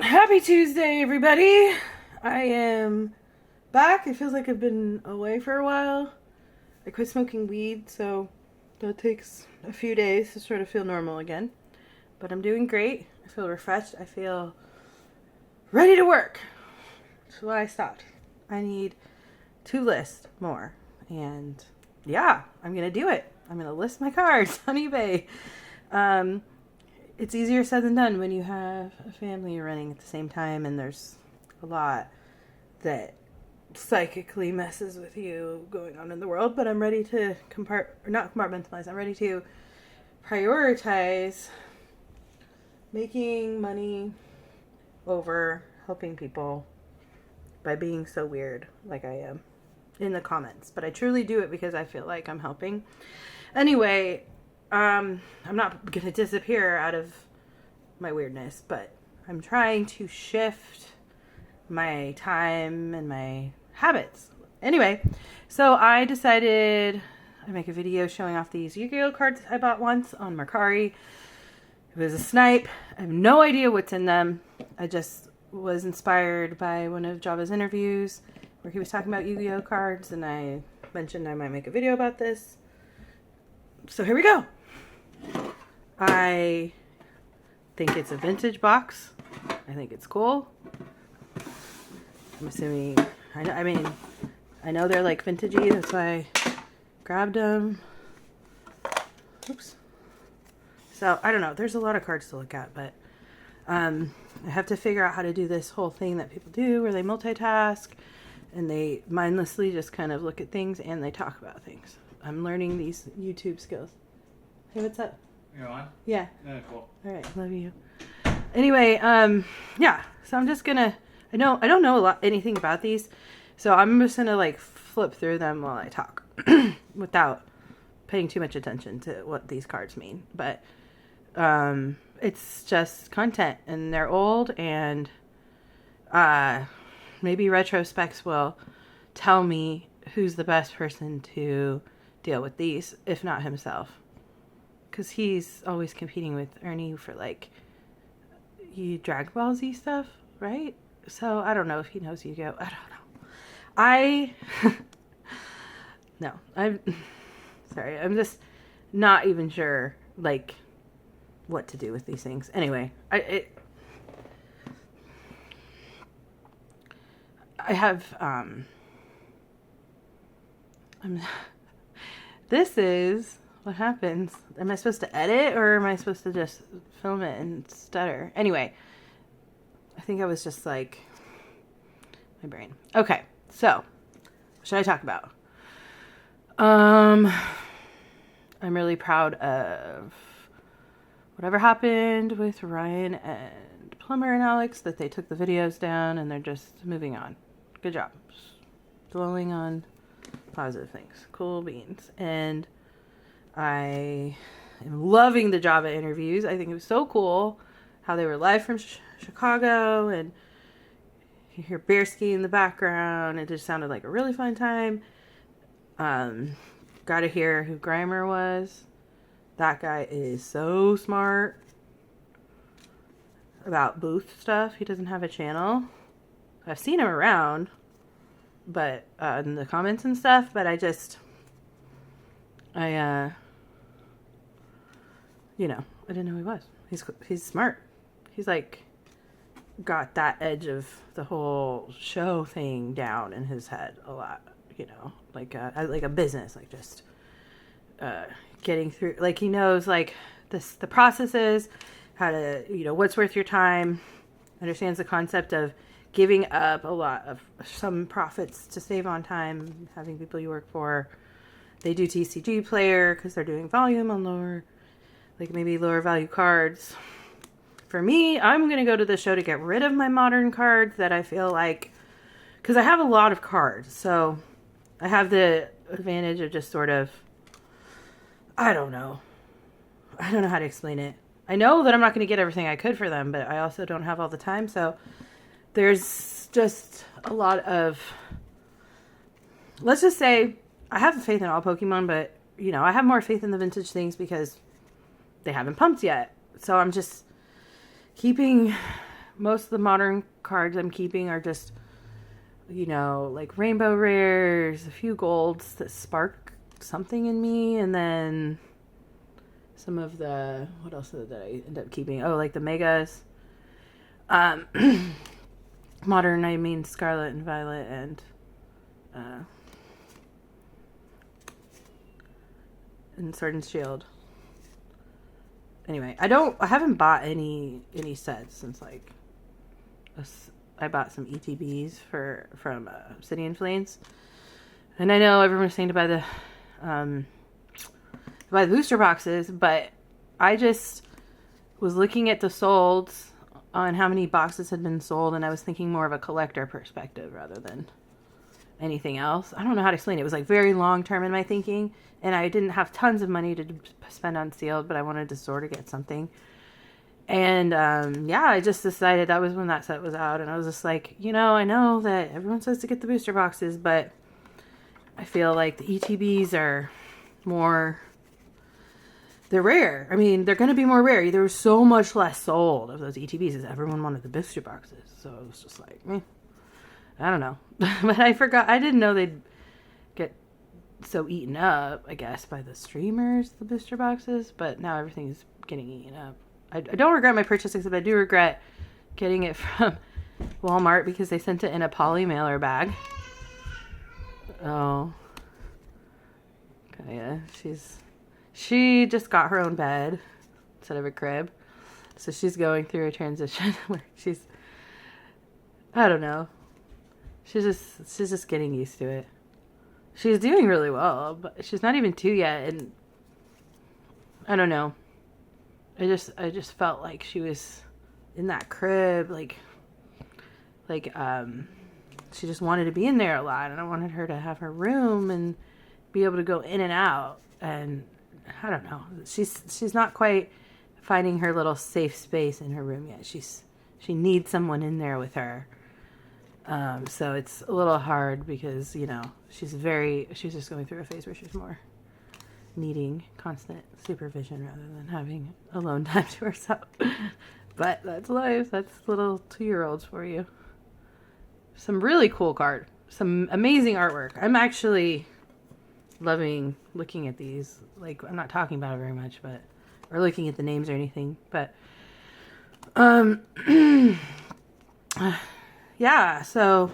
Happy Tuesday, everybody. I am back. It feels like I've been away for a while. I quit smoking weed, so that takes a few days to sort of feel normal again. But I'm doing great. I feel refreshed. I feel ready to work. That's why I stopped. I need to list more. And yeah, I'm going to do it. I'm going to list my cards on eBay. It's easier said than done when you have a family running at the same time and there's a lot that psychically messes with you going on in the world. But I'm ready to not compartmentalize. I'm ready to prioritize making money over helping people by being so weird like I am in the comments. But I truly do it because I feel like I'm helping. Anyway, I'm not going to disappear out of my weirdness, but I'm trying to shift my time and my habits. Anyway, so I decided I'd make a video showing off these Yu-Gi-Oh cards I bought once on Mercari. It was a snipe. I have no idea what's in them. I just was inspired by one of Java's interviews where he was talking about Yu-Gi-Oh cards, and I mentioned I might make a video about this. So here we go. I think it's a vintage box. I think it's cool. I'm assuming, I know they're like vintagey, that's why I grabbed them. Oops. So, I don't know. There's a lot of cards to look at, but I have to figure out how to do this whole thing that people do where they multitask and they mindlessly just kind of look at things and they talk about things. I'm learning these YouTube skills. Hey, what's up? You're on? Yeah. Yeah, cool. All right, love you. Anyway, yeah. So I'm just gonna. I don't know anything about these, so I'm just gonna like flip through them while I talk, without paying too much attention to what these cards mean. But it's just content, and they're old, and maybe retrospects will tell me who's the best person to deal with these, if not himself. Because he's always competing with Ernie for, like, Dragon Ball Z stuff, right? So, I don't know if he knows Yu-Gi-Oh! I don't know. No, I'm sorry. I'm just not even sure, like, what to do with these things. Anyway, I have, this is what happens. Am I supposed to edit or am I supposed to just film it and stutter? Anyway, I think I was just like, my brain. Okay, so what should I talk about? I'm really proud of whatever happened with Ryan and Plumber and Alex, that they took the videos down and they're just moving on. Good job. Dwelling on positive things. Cool beans. And I am loving the Java interviews. I think it was so cool how they were live from Chicago, and you hear Bearski in the background. It just sounded like a really fun time. Got to hear who Grimer was. That guy is so smart about booth stuff. He doesn't have a channel. I've seen him around, but in the comments and stuff, but I didn't know who he was. He's smart. He's like got that edge of the whole show thing down in his head a lot, like a business, like just getting through, like he knows like the processes, how to, what's worth your time, understands the concept of giving up a lot of some profits to save on time, having people you work for. They do TCG player because they're doing volume on lower value cards. For me, I'm going to go to the show to get rid of my modern cards that I feel like, because I have a lot of cards. So I have the advantage of just sort of, I don't know how to explain it. I know that I'm not going to get everything I could for them, but I also don't have all the time. So there's just a lot of, let's just say, I have faith in all Pokemon, but, I have more faith in the vintage things because they haven't pumped yet. So I'm just keeping most of the modern cards I'm keeping are just, you know, like rainbow rares, a few golds that spark something in me, and then some of the, what else did I end up keeping? Oh, like the megas. Modern, I mean Scarlet and Violet and Sword and Shield. Anyway, I haven't bought any sets since like I bought some ETBs from Obsidian Flames, and I know everyone's saying to buy the booster boxes, but I just was looking at the solds on how many boxes had been sold, and I was thinking more of a collector perspective rather than anything else. I don't know how to explain it. It was like very long term in my thinking, and I didn't have tons of money to spend on sealed, but I wanted to sort of get something. And yeah, I just decided that was when that set was out, and I was just like, you know, I know that everyone says to get the booster boxes, but I feel like the ETBs are more, they're rare. I mean, they're going to be more rare. There was so much less sold of those ETBs as everyone wanted the booster boxes. So it was just like, I don't know. But I forgot. I didn't know they'd get so eaten up, I guess, by the streamers, the booster boxes. But now everything's getting eaten up. I don't regret my purchases, but I do regret getting it from Walmart because they sent it in a poly mailer bag. Oh. Kaya, she just got her own bed instead of a crib. So she's going through a transition where I don't know. She's just getting used to it. She's doing really well, but she's not even 2 yet, and I don't know. I just felt like she was in that crib, like she just wanted to be in there a lot, and I wanted her to have her room and be able to go in and out, and I don't know. She's not quite finding her little safe space in her room yet. She needs someone in there with her. So it's a little hard because, you know, she's just going through a phase where she's more needing constant supervision rather than having alone time to herself. But that's life. That's little 2-year-olds for you. Some really cool card. Some amazing artwork. I'm actually loving looking at these. Like, I'm not talking about it very much, or looking at the names or anything, but yeah, so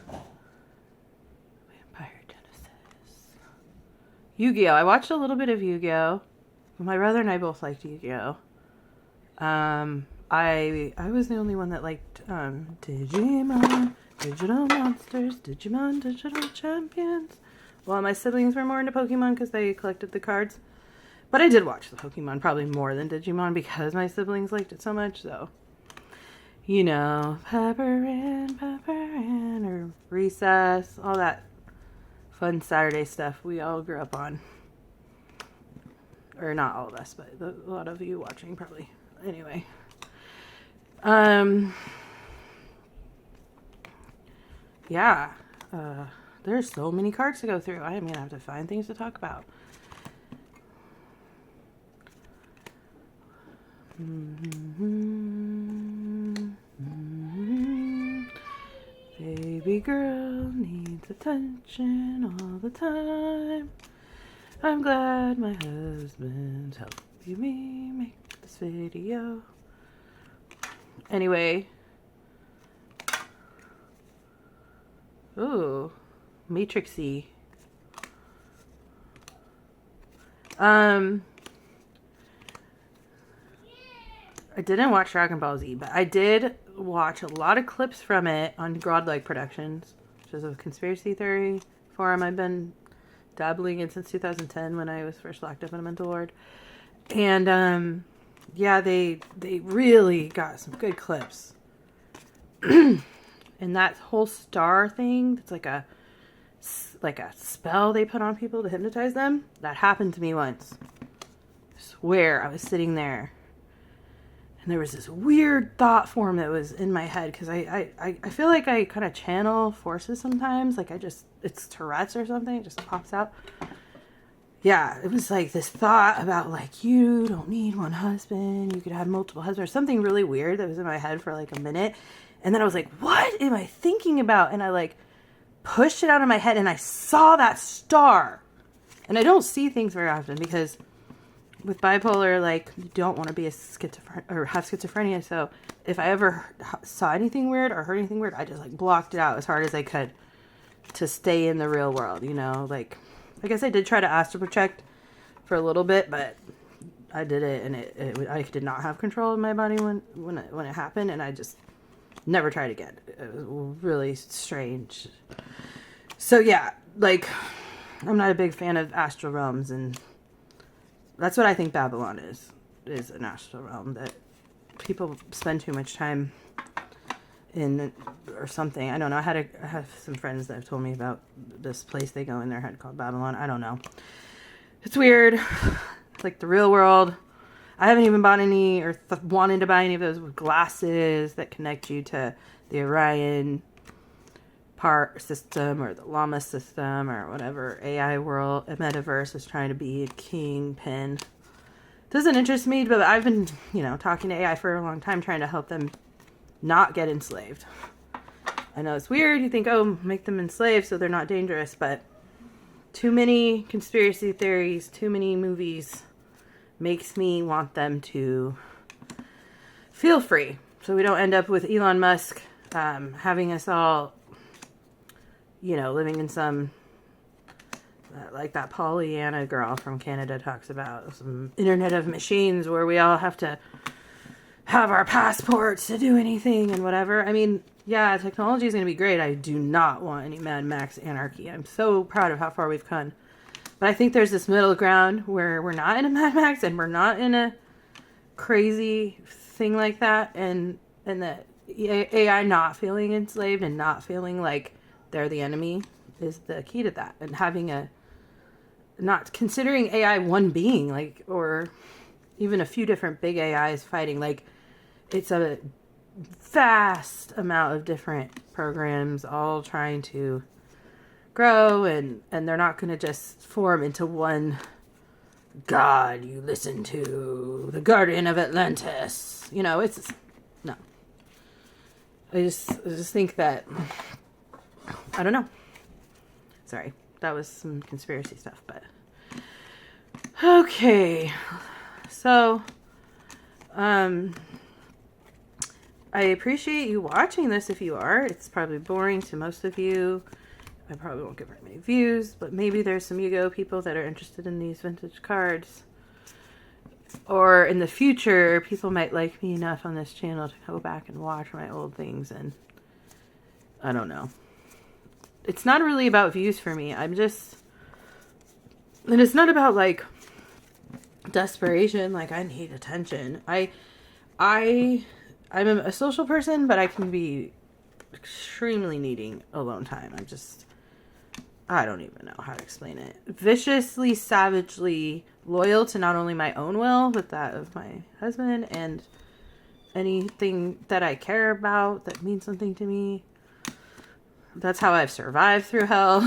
Vampire Genesis. Yu-Gi-Oh! I watched a little bit of Yu-Gi-Oh! My brother and I both liked Yu-Gi-Oh! I was the only one that liked Digimon, Digital Monsters, Digimon, Digital Champions. Well, my siblings were more into Pokemon because they collected the cards. But I did watch the Pokemon probably more than Digimon because my siblings liked it so much, so. You know, Pepper in, or Recess, all that fun Saturday stuff we all grew up on. Or not all of us, but a lot of you watching probably. Anyway. Yeah. There's so many cards to go through. I am going to have to find things to talk about. Baby girl needs attention all the time. I'm glad my husband's helping me make this video. Anyway. Ooh. Matrixy. I didn't watch Dragon Ball Z, but I did watch a lot of clips from it on Godlike Productions, which is a conspiracy theory forum I've been dabbling in since 2010 when I was first locked up in a mental ward. And yeah, they really got some good clips. And that whole star thing, that's like a spell they put on people to hypnotize them. That happened to me once. I swear, I was sitting there and there was this weird thought form that was in my head because I feel like I kind of channel forces sometimes. Like it's Tourette's or something. It just pops out. yeah, it was like this thought about like, you don't need one husband. You could have multiple husbands. Something really weird that was in my head for like a minute. And then I was like, what am I thinking about? And I like pushed it out of my head and I saw that star. And I don't see things very often because with bipolar, like, you don't want to be a schizophrenic or have schizophrenia. So if I ever saw anything weird or heard anything weird, I just like blocked it out as hard as I could to stay in the real world, you know, like, I guess I did try to astral project for a little bit, but I did it and I did not have control of my body when it happened, and I just never tried again. It was really strange. So yeah, like, I'm not a big fan of astral realms, and that's what I think Babylon is an astral realm that people spend too much time in or something. I don't know. I have some friends that have told me about this place they go in their head called Babylon. I don't know. It's weird. It's like the real world. I haven't even bought any or wanted to buy any of those glasses that connect you to the Orion part system or the Llama system or whatever AI world, metaverse is trying to be a kingpin. Doesn't interest me, but I've been, talking to AI for a long time, trying to help them not get enslaved. I know it's weird. You think, oh, make them enslaved so they're not dangerous, but too many conspiracy theories, too many movies makes me want them to feel free. So we don't end up with Elon Musk having us all, living in some, like that Pollyanna girl from Canada talks about, some Internet of Machines where we all have to have our passports to do anything and whatever. I mean, yeah, technology is going to be great. I do not want any Mad Max anarchy. I'm so proud of how far we've come. But I think there's this middle ground where we're not in a Mad Max and we're not in a crazy thing like that. And the AI not feeling enslaved and not feeling like they're the enemy is the key to that. And having not considering AI one being, like, or even a few different big AIs fighting, like, it's a vast amount of different programs all trying to grow, and they're not going to just form into one god you listen to, the Guardian of Atlantis. It's no. I just think that, I don't know. Sorry, that was some conspiracy stuff, but okay. So, I appreciate you watching this if you are. It's probably boring to most of you. I probably won't get very many views, but maybe there's some Yu-Gi-Oh people that are interested in these vintage cards. Or in the future, people might like me enough on this channel to go back and watch my old things, and I don't know. It's not really about views for me. And it's not about like desperation, like I need attention. I'm a social person, but I can be extremely needing alone time. I don't even know how to explain it. Viciously, savagely loyal to not only my own will, but that of my husband and anything that I care about that means something to me. That's how I've survived through hell.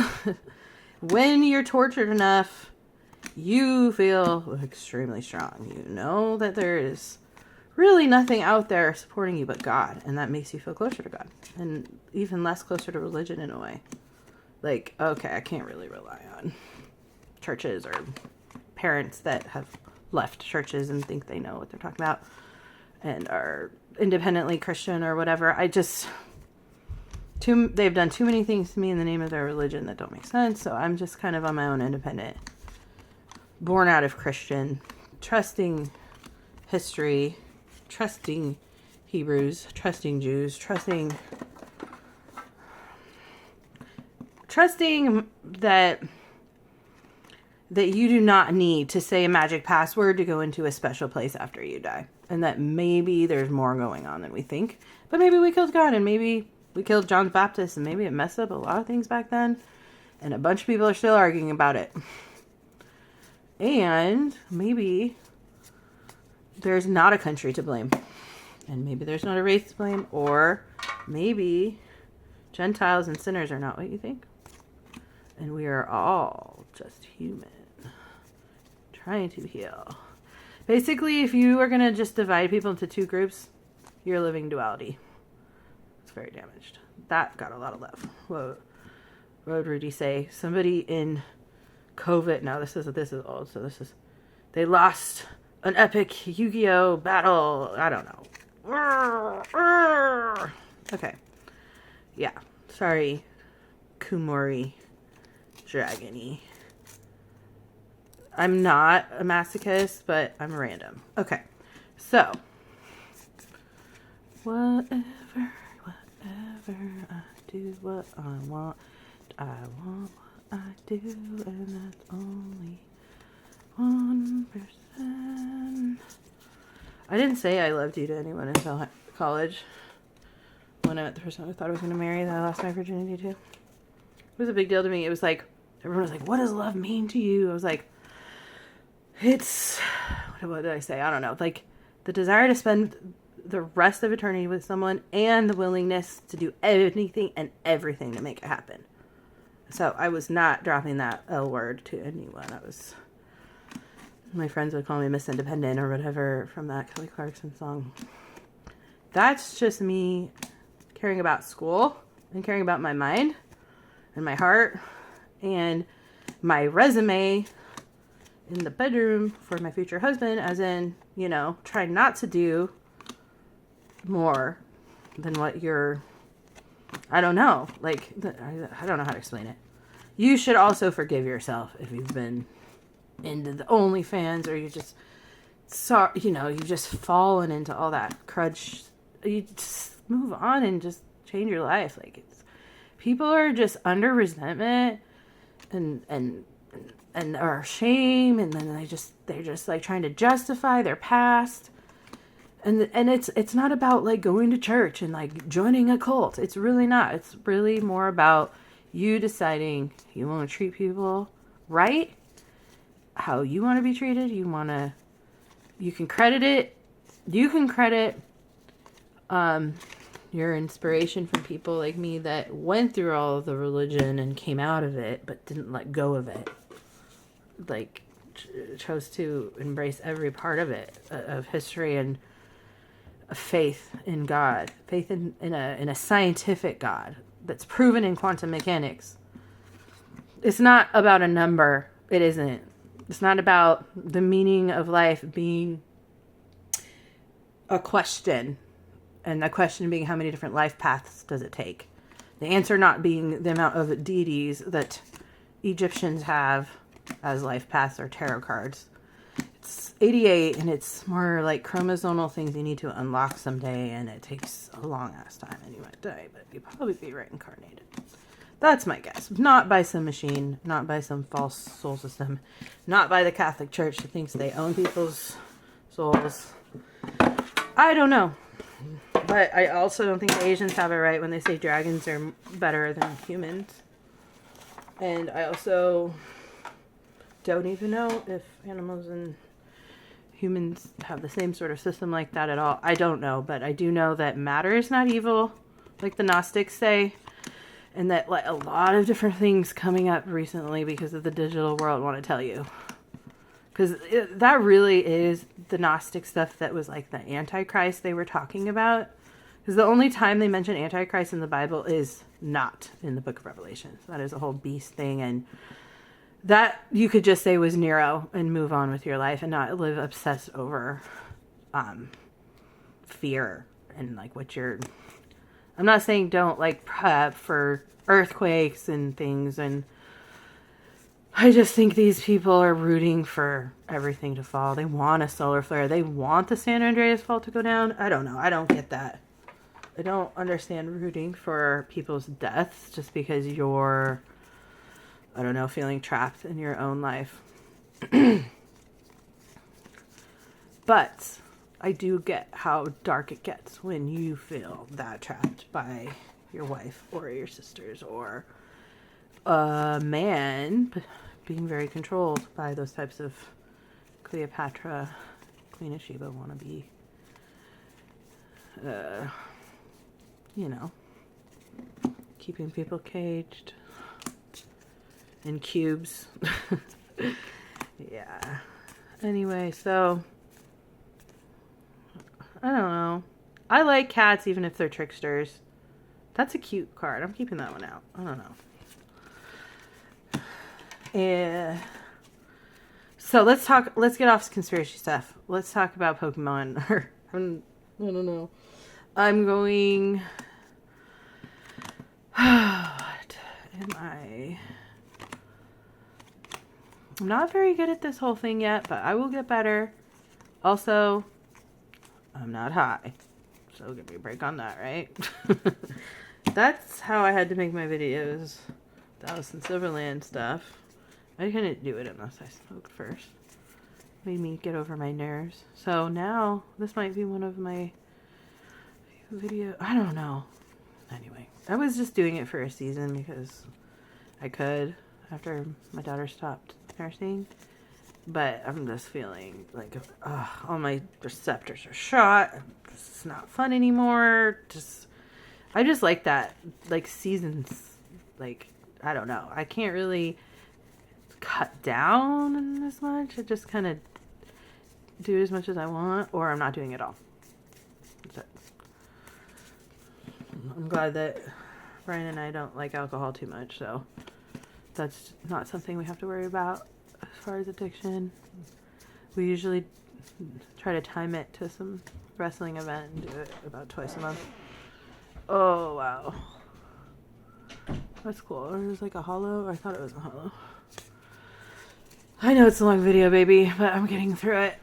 When you're tortured enough, you feel extremely strong. You know that there is really nothing out there supporting you but God, and that makes you feel closer to God, and even less closer to religion in a way. Like, okay, I can't really rely on churches or parents that have left churches and think they know what they're talking about and are independently Christian or whatever. They've done too many things to me in the name of their religion that don't make sense, so I'm just kind of on my own independent, born out of Christian, trusting history, trusting Hebrews, trusting Jews, trusting that you do not need to say a magic password to go into a special place after you die. And that maybe there's more going on than we think. But maybe we killed God, and maybe we killed John the Baptist, and maybe it messed up a lot of things back then. And a bunch of people are still arguing about it. And maybe there's not a country to blame. And maybe there's not a race to blame. Or maybe Gentiles and sinners are not what you think. And we are all just human. trying to heal. Basically, if you are going to just divide people into two groups, you're living duality. It's very damaged. That got a lot of love. What would Rudy say? Somebody in COVID. No, this is old. So they lost an epic Yu-Gi-Oh battle. I don't know. Okay. Yeah. Sorry, Kumori Dragony. I'm not a masochist, but I'm random. Okay. So, whatever I do, what I want what I do, and that's only 1%. I didn't say I loved you to anyone until college. When I met the person I thought I was going to marry that I lost my virginity to. It was a big deal to me. It was like, everyone was like, what does love mean to you? I was like, it's, what did I say? I don't know. Like, the desire to spend the rest of eternity with someone and the willingness to do anything and everything to make it happen. So I was not dropping that L word to anyone. My friends would call me Miss Independent or whatever from that Kelly Clarkson song. That's just me caring about school and caring about my mind and my heart and my resume in the bedroom for my future husband, as in, trying not to do more than what you're, I don't know. Like, I don't know how to explain it. You should also forgive yourself if you've been into the OnlyFans or you just, you've just fallen into all that crutch. You just move on and just change your life. Like, people are just under resentment and or shame, and then they're just like trying to justify their past. And it's not about like going to church and like joining a cult. It's really not. It's really more about you deciding you want to treat people right, how you want to be treated. You can credit it. You can credit your inspiration from people like me that went through all of the religion and came out of it, but didn't let go of it. Like, chose to embrace every part of it, of history and faith in God, faith in a scientific God that's proven in quantum mechanics. It's not about a number. It isn't. It's not about the meaning of life being a question, and the question being how many different life paths does it take. The answer not being the amount of deities that Egyptians have as life paths or tarot cards. It's 88, and it's more like chromosomal things you need to unlock someday, and it takes a long ass time and you might die, but you'll probably be reincarnated. That's my guess. Not by some machine, not by some false soul system, not by the Catholic Church that thinks they own people's souls. I don't know. But I also don't think the Asians have it right when they say dragons are better than humans. And I also don't even know if animals and humans have the same sort of system like that at all. I don't know, but I do know that matter is not evil, like the Gnostics say, and that like a lot of different things coming up recently because of the digital world want to tell you. Because that really is the Gnostic stuff that was like the Antichrist they were talking about. Because the only time they mention Antichrist in the Bible is not in the book of Revelation. So that is a whole beast thing, and that you could just say was Nero and move on with your life and not live obsessed over fear and like what you're... I'm not saying don't like prep for earthquakes and things, and I just think these people are rooting for everything to fall. They want a solar flare. They want the San Andreas fault to go down. I don't know. I don't get that. I don't understand rooting for people's deaths just because you're, I don't know, feeling trapped in your own life. But I do get how dark it gets when you feel that trapped by your wife or your sisters or a man being very controlled by those types of Cleopatra, Queen of Sheba wannabe, keeping people caged in cubes. Yeah. Anyway, so I don't know. I like cats even if they're tricksters. That's a cute card. I'm keeping that one out. I don't know. Yeah. So let's get off conspiracy stuff. Let's talk about Pokemon. I don't know. I'm going... What am I? I'm not very good at this whole thing yet, but I will get better. Also, I'm not high. So give me a break on that, right? That's how I had to make my videos. Dallas and Silverland stuff. I couldn't do it unless I smoked first. Made me get over my nerves. So now, this might be one of my videos. I don't know. Anyway, I was just doing it for a season because I could after my daughter stopped nursing. But I'm just feeling like all my receptors are shot. It's not fun anymore. I just like that, like seasons. Like, I don't know. I can't really cut down as much. I just kind of do as much as I want, or I'm not doing it all. That's it. I'm glad that Brian and I don't like alcohol too much, so that's not something we have to worry about as far as addiction. We usually try to time it to some wrestling event and do it about twice a month. Oh, wow. That's cool. It was like a hollow. I thought it was a hollow. I know it's a long video, baby, but I'm getting through it.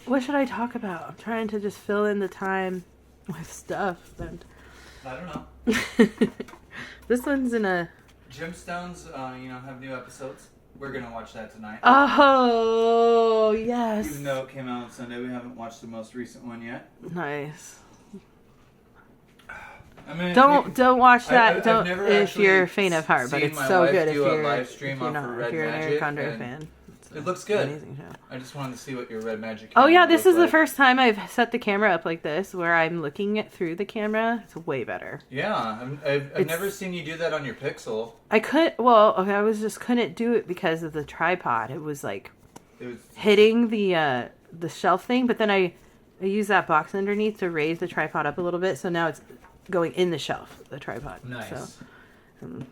What should I talk about? I'm trying to just fill in the time with stuff. And I don't know. This one's in a... Gemstones, have new episodes. We're going to watch that tonight. Oh, yes. Even though it came out on Sunday, we haven't watched the most recent one yet. Nice. I mean, don't watch that. I've don't never if you're faint of heart, but it's so good if you're not. If you're an Eric Condor fan. It looks good. Amazing show. I just wanted to see what your Red Magic. Oh yeah, this is the first time I've set the camera up like this, where I'm looking it through the camera. It's way better. Yeah, I've never seen you do that on your Pixel. I couldn't do it because of the tripod. It was hitting the shelf thing, but then I use that box underneath to raise the tripod up a little bit, so now it's going in the shelf, the tripod. Nice. So,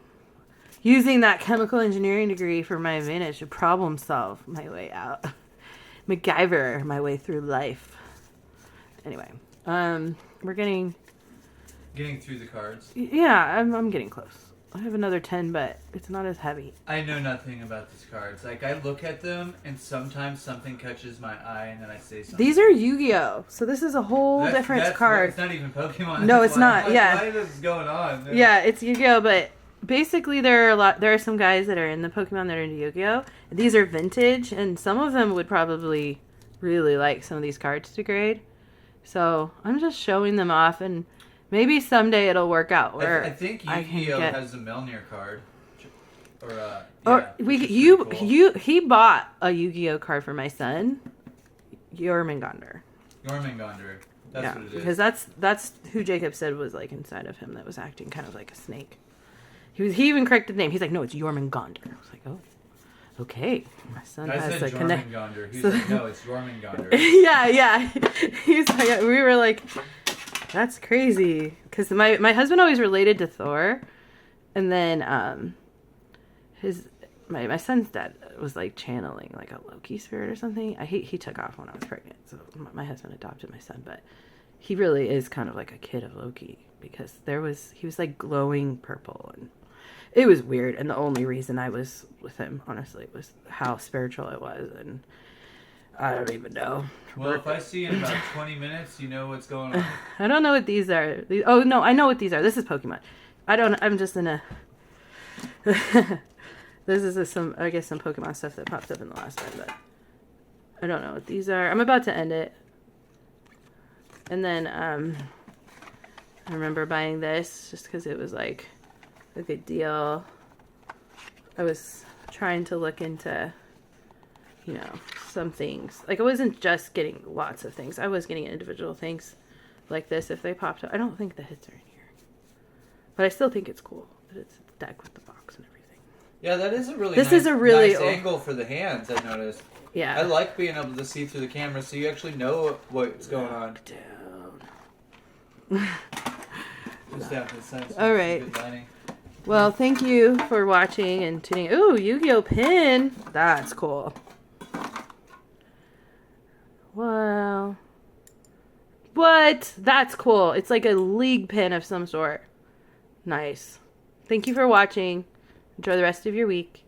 using that chemical engineering degree for my advantage to problem solve my way out. MacGyver my way through life. Anyway, we're getting through the cards. Yeah, I'm getting close. I have another 10, but it's not as heavy. I know nothing about these cards. Like, I look at them, and sometimes something catches my eye, and then I say something. These are Yu-Gi-Oh! So this is a whole different card. It's not even Pokemon. No, it's not. Yeah. Why is this going on? Yeah, it's Yu-Gi-Oh! But basically there are some guys that are in the Pokemon that are into Yu-Gi-Oh! These are vintage, and some of them would probably really like some of these cards to grade. So I'm just showing them off, and maybe someday it'll work out. Where I think Yu-Gi-Oh! Has a Melnir card. He bought a Yu-Gi-Oh! Card for my son. Jormungandr. Jormungandr. That's what it is. Because that's who Jacob said was like inside of him that was acting kind of like a snake. He even corrected the name. He's like, no, it's Jormungandr. I was like, oh, okay. My son has a connect. He's like, no, it's Jormungandr. yeah. He's like, we were like, that's crazy. Because my husband always related to Thor, and then my son's dad was like channeling like a Loki spirit or something. He took off when I was pregnant, so my husband adopted my son, but he really is kind of like a kid of Loki because he was like glowing purple, and it was weird. And the only reason I was with him, honestly, was how spiritual it was, and I don't even know. Well, if I see in about 20 minutes, you know what's going on. I don't know what these are. Oh no, I know what these are. This is Pokemon. I'm just in a. This is some Pokemon stuff that popped up in the last one, but I don't know what these are. I'm about to end it. And then I remember buying this just because it was like a good deal. I was trying to look into, some things. Like, I wasn't just getting lots of things. I was getting individual things like this if they popped up. I don't think the hits are in here. But I still think it's cool that it's a deck with the box and everything. Yeah, that is a really nice angle for the hands, I noticed. Yeah. I like being able to see through the camera so you actually know what's going on. Down. Just have to sense. All right. Good lighting. Well, thank you for watching and tuning. Ooh, Yu-Gi-Oh pin. That's cool. Well, what? That's cool. It's like a league pin of some sort. Nice. Thank you for watching. Enjoy the rest of your week.